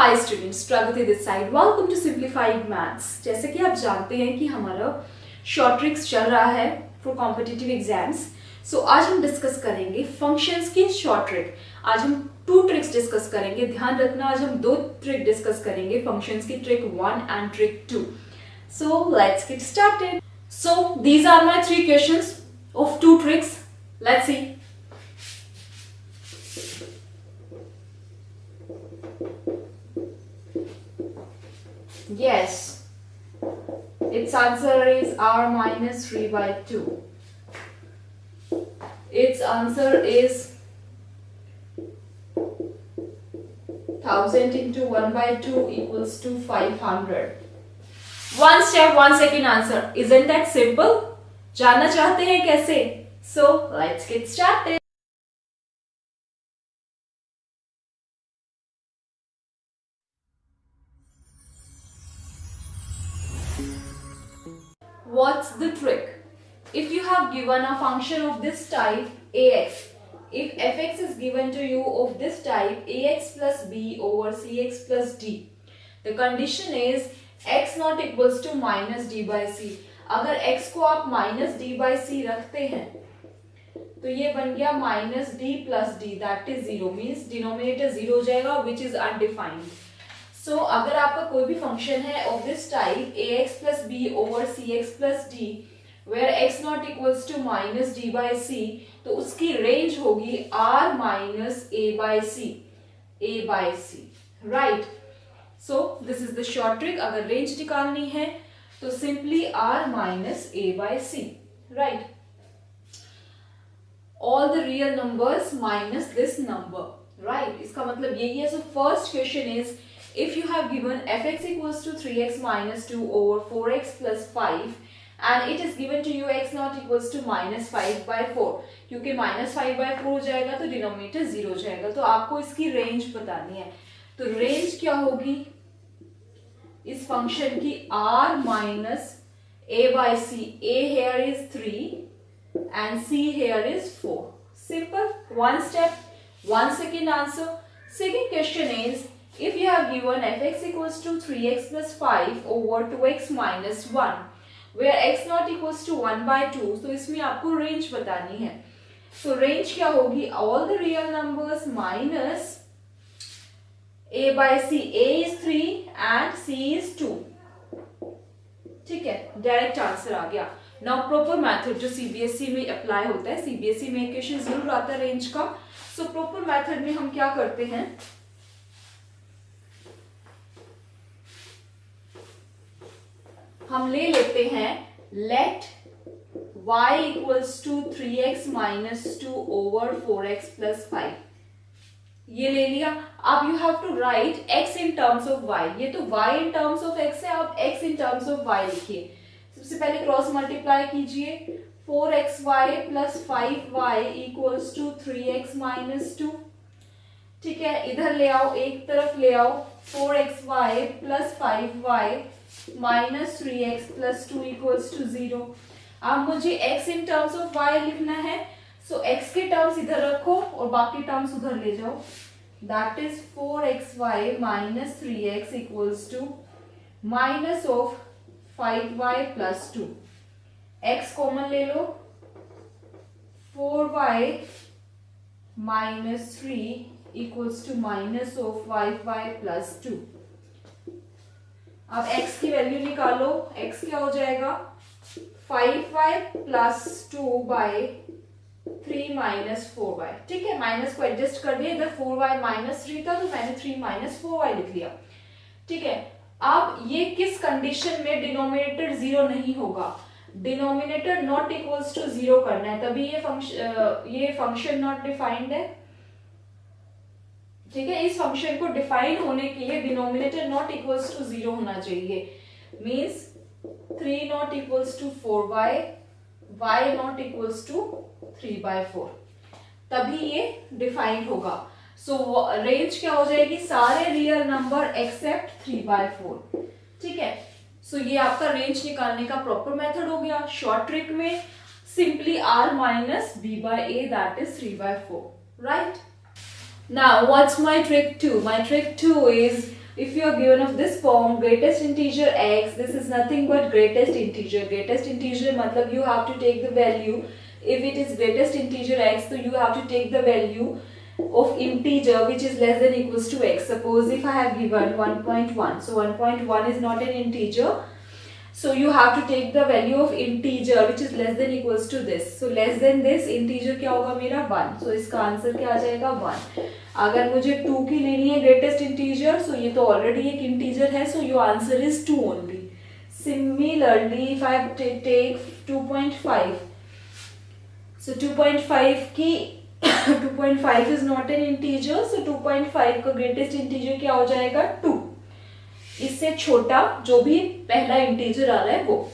Hi students, Pragati this side. Welcome to simplified maths. जैसे कि आप जानते हैं कि हमारा शॉर्ट ट्रिक्स चल रहा है फॉर कॉम्पिटिटिव एग्जाम्स। सो आज हम डिस्कस करेंगे फंक्शंस की शॉर्ट ट्रिक। आज हम 2 ट्रिक्स डिस्कस करेंगे। ध्यान रखना, आज हम 2 ट्रिक डिस्कस करेंगे, फंक्शंस की trick 1 and trick 2। So let's get started. So these are my 3 questions of 2 tricks. Let's see. Yes, its answer is r minus 3 by 2. Its answer is 1000 into 1 by 2 equals to 500. One step, 1 second answer. Isn't that simple? जानना चाहते हैं कैसे? So let's get started. What's the trick? If you have given a function of this type ax, if fx is given to you of this type ax plus b over cx plus d, the condition is x not equals to minus d by c. अगर x को आप minus d by c रखते हैं तो ये बन गया minus d plus d, that is 0, means denominator 0 हो जाएगा, which is undefined. So, अगर आपका कोई भी फंक्शन है of this type ax plus b over cx plus d where x not equals to minus d by c, तो उसकी range होगी r minus a by c, right? So this is the short trick. अगर range निकालनी है तो simply r minus a by c, right? All the real numbers minus this number, right? इसका मतलब यही है. So first question is, if you have given fx equals to 3x minus 2 over 4x plus 5 and it is given to you x not equals to minus 5 by 4, क्योंकि minus 5 by 4 हो जाएगा तो denominator 0 हो जाएगा, तो आपको इसकी range बतानी है. तो रेंज क्या होगी इस फंक्शन की? r minus a by c. a here is 3 and c here is 4. Simple. One step, 1 second answer. Second question is, if you have given fx equals to 3x plus 5 over 2x minus 1 where x not equals to 1 by 2, तो इसमें आपको range बतानी है. तो range क्या होगी? all the real numbers minus a by c. a is 3 and c is 2. ठीक है, डायरेक्ट आंसर आ गया. नाउ प्रॉपर मेथड जो सीबीएसई में अप्लाई होता है, सीबीएसई में क्वेश्चन जरूर आता है रेंज का. सो प्रॉपर मेथड में हम क्या करते हैं, हम ले लेते हैं let y equals to 3x minus 2 over 4x plus 5. ये ले लिया. अब you have to write x in terms of y. ये तो y in terms of x है, आप x in terms of y लिखिए. सबसे पहले क्रॉस मल्टीप्लाई कीजिए. 4xy plus 5y equals to 3x minus 2. ठीक है, इधर ले आओ, एक तरफ ले आओ. 4xy plus 5y minus 3x plus 2 equals to 0. अब मुझे x in terms of y लिखना है, सो x के टर्म्स इधर रखो और बाकी टर्म्स उधर ले जाओ. That is 4xy minus 3x equals to minus of 5y plus 2. x common ले लो. 4y minus 3 equals to minus of 5y plus 2. अब x की वैल्यू निकालो. x क्या हो जाएगा? 5y plus 2 by 3 minus 4y. ठीक है, माइनस को एडजस्ट कर दिया. इधर 4y माइनस 3 था तो मैंने 3 माइनस 4y लिख लिया. ठीक है, अब ये किस कंडीशन में डिनोमिनेटर 0 नहीं होगा? डिनोमिनेटर नॉट इक्वल्स टू 0 करना है, तभी ये फंक्शन नॉट डिफाइंड है. ठीक है, इस फंक्शन को डिफाइन होने के लिए डिनोमिनेटर नॉट इक्वल्स टू 0 होना चाहिए. Means 3 not equals to 4y, y not equals to 3 by 4, तभी ये डिफाइंड होगा. सो रेंज क्या हो जाएगी? सारे रियल नंबर एक्सेप्ट 3 by 4. ठीक है, सो ये आपका रेंज निकालने का प्रॉपर मेथड हो गया. शॉर्ट ट्रिक में simply r minus b by a, that is 3 by 4, right? Now what's my trick 2? My trick 2 is if you are given of this form greatest integer x, this is nothing but greatest integer. Greatest integer matlab you have to take the value, if it is greatest integer x, so you have to take the value of integer which is less than equals to x. Suppose if I have given 1.1, so 1.1 is not an integer, so you have to take the value of integer which is less than equals to this. So less than this integer क्या होगा मेरा 1. So इसका answer क्या आ जाएगा 1. अगर मुझे 2 की लेनी है ग्रेटेस्ट इंटीजर, सो ये तो ऑलरेडी एक इंटीजर है, so your answer is 2 only. Similarly if I take 2.5, so 2.5 की 2.5 is not an integer, so 2.5 का ग्रेटेस्ट इंटीजर क्या हो जाएगा 2. इससे छोटा जो भी पहला इंटीजर आ रहा है वो.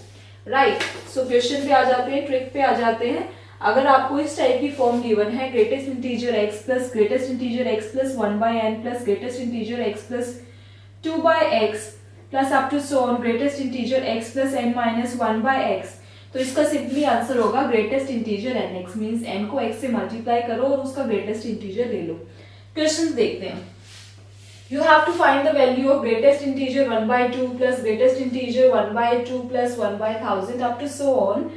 राइट. सो क्वेश्चन पे आ जाते हैं, ट्रिक पे आ जाते हैं. अगर आपको इस टाइप की फॉर्म गिवन है greatest integer x plus greatest integer x plus 1/n plus greatest integer x plus 2/x plus up to so on greatest integer x plus n minus 1/x, तो इसका सिंपली आंसर होगा greatest integer nx. Means n को x से multiply करो और उसका greatest integer ले लो. Question देखते हैं. You have to find the value of greatest integer 1/2 plus greatest integer 1/2 plus 1/1000 up to so on.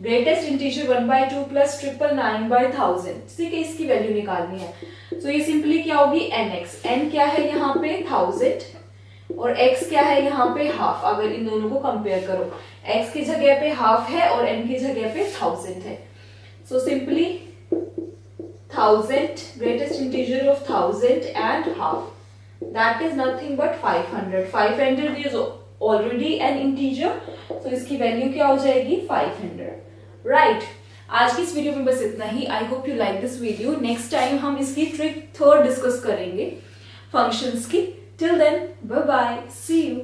Greatest integer 1/2 plus 999/1000. ठीक है, इसकी वैल्यू निकालनी है. So ये सिंपली क्या होगी nx. n क्या है यहाँ पे 1000 और x क्या है यहाँ पे हाफ. अगर इन दोनों को कंपेयर करो, x की जगह पे हाफ है और n की जगह पे 1000 है. So simply 1000 greatest integer of 1000 and half. That is nothing but 500. 500 is already an integer, so इसकी वैल्यू क्या हो जाएगी 500. राइट. आज की इस वीडियो में बस इतना ही. I hope you like this video. Next time हम इसकी ट्रिक 3 डिस्कस करेंगे फंक्शंस की. Till then bye bye, see you.